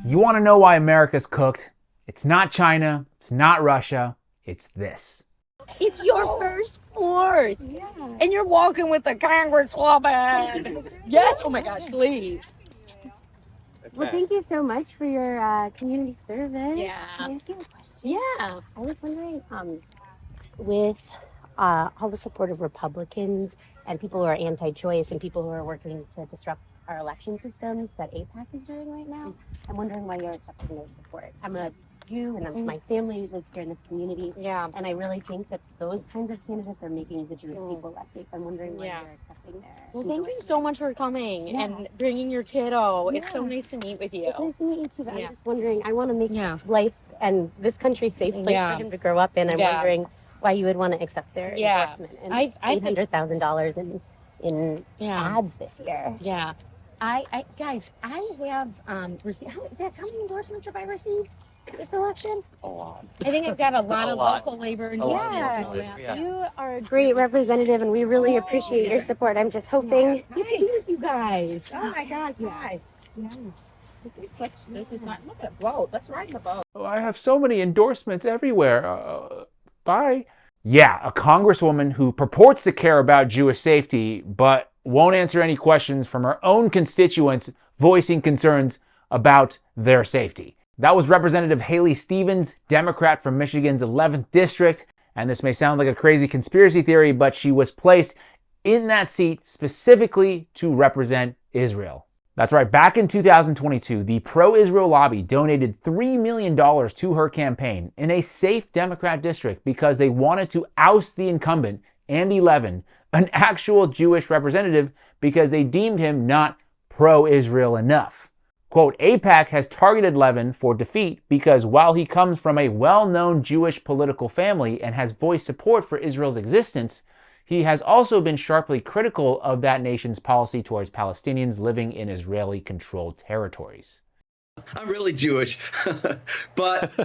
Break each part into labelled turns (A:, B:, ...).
A: You want to know why America's cooked? It's not China, it's not Russia, it's this.
B: It's your first Ford. Yeah. And you're walking with a Congresswoman. Yes, oh my gosh, please.
C: Well, thank you so much for your community service.
B: Yeah.
C: Can I ask you a question?
B: Yeah.
C: I was wondering, with all the support of Republicans and people who are anti-choice and people who are working to disrupt our election systems that AIPAC is doing right now, I'm wondering why you're accepting their support. I'm a Jew and my family lives here in this community.
B: Yeah.
C: And I really think that those kinds of candidates are making the Jewish people less safe. I'm wondering why
B: Yeah.
C: you're accepting their
B: Well, thank you so much for coming
C: Yeah.
B: and bringing your kiddo.
C: Yeah.
B: It's so nice to meet with you.
C: It's nice to meet you too, but
B: Yeah.
C: I'm just wondering, I want to make
B: Yeah.
C: life and this country a safe place
B: Yeah.
C: for him to grow up in. I'm
B: Yeah.
C: wondering why you would want to accept their
B: Yeah.
C: endorsement and
B: I think-
C: $800,000 in
B: Yeah.
C: ads this year.
B: Yeah. Guys, I have received, how many endorsements have I received this election?
D: A lot.
B: I think I've got a lot
D: A
B: of
D: lot.
B: local labor
D: A lot.
B: endorsements.
D: Yeah.
B: You are a
C: Great representative, and we really appreciate your support. I'm just hoping.
B: Good to meet you guys.
E: Oh my God, guys. This is not, look at the boat. Let's ride the boat.
A: Oh, I have so many endorsements everywhere. Bye. Yeah, a congresswoman who purports to care about Jewish safety, but won't answer any questions from her own constituents voicing concerns about their safety. That was Representative Haley Stevens, Democrat from Michigan's 11th District. And this may sound like a crazy conspiracy theory, but she was placed in that seat specifically to represent Israel. That's right, back in 2022, the pro-Israel lobby donated $3 million to her campaign in a safe Democrat district because they wanted to oust the incumbent, Andy Levin, an actual Jewish representative, because they deemed him not pro-Israel enough. Quote, AIPAC has targeted Levin for defeat because while he comes from a well-known Jewish political family and has voiced support for Israel's existence, he has also been sharply critical of that nation's policy towards Palestinians living in Israeli-controlled territories.
F: I'm really Jewish, but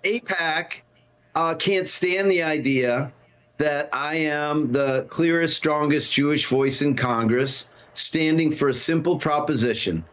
F: AIPAC can't stand the idea that I am the clearest, strongest Jewish voice in Congress, standing for a simple proposition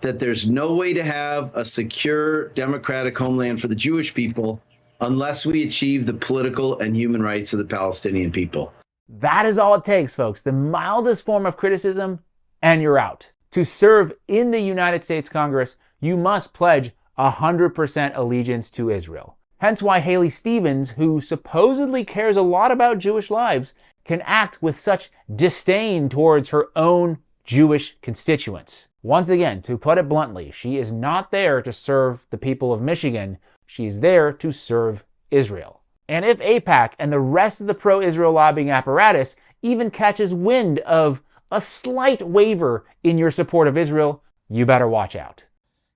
F: that there's no way to have a secure democratic homeland for the Jewish people unless we achieve the political and human rights of the Palestinian people.
A: That is all it takes, folks. The mildest form of criticism, and you're out. To serve in the United States Congress, you must pledge 100% allegiance to Israel. Hence why Haley Stevens, who supposedly cares a lot about Jewish lives, can act with such disdain towards her own Jewish constituents. Once again, to put it bluntly, she is not there to serve the people of Michigan. She's there to serve Israel. And if AIPAC and the rest of the pro-Israel lobbying apparatus even catches wind of a slight waver in your support of Israel, you better watch out.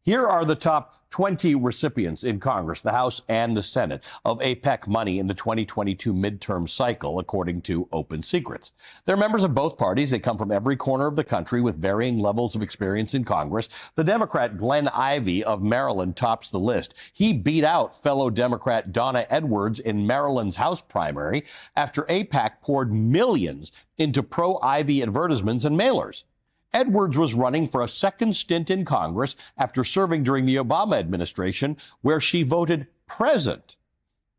G: Here are the top 20 recipients in Congress, the House and the Senate, of AIPAC money in the 2022 midterm cycle, according to Open Secrets. They're members of both parties. They come from every corner of the country with varying levels of experience in Congress. The Democrat Glenn Ivey of Maryland tops the list. He beat out fellow Democrat Donna Edwards in Maryland's House primary after AIPAC poured millions into pro-Ivey advertisements and mailers. Edwards was running for a second stint in Congress after serving during the Obama administration, where she voted present,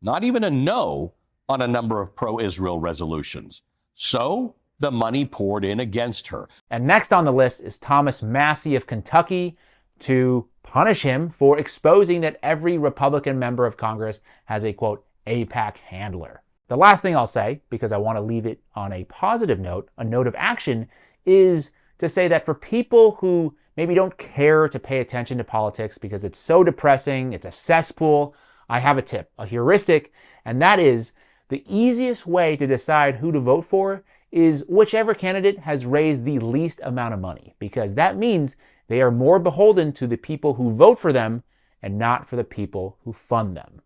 G: not even a no, on a number of pro-Israel resolutions. So the money poured in against her.
A: And next on the list is Thomas Massie of Kentucky, to punish him for exposing that every Republican member of Congress has a, quote, AIPAC handler. The last thing I'll say, because I want to leave it on a positive note, a note of action, is to say that for people who maybe don't care to pay attention to politics because it's so depressing, it's a cesspool, I have a tip, a heuristic, and that is the easiest way to decide who to vote for is whichever candidate has raised the least amount of money, because that means they are more beholden to the people who vote for them and not for the people who fund them.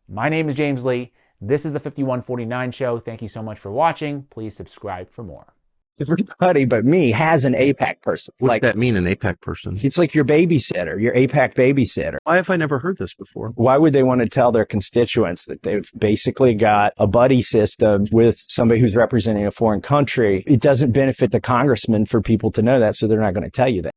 A: My name is James Lee. This is the 5149 Show. Thank you so much for watching. Please subscribe for more.
H: Everybody but me has an AIPAC person.
D: What does that mean, an AIPAC person?
H: It's like your babysitter, your AIPAC babysitter.
D: Why have I never heard this before?
H: Why would they want to tell their constituents that they've basically got a buddy system with somebody who's representing a foreign country? It doesn't benefit the congressman for people to know that, so they're not going to tell you that.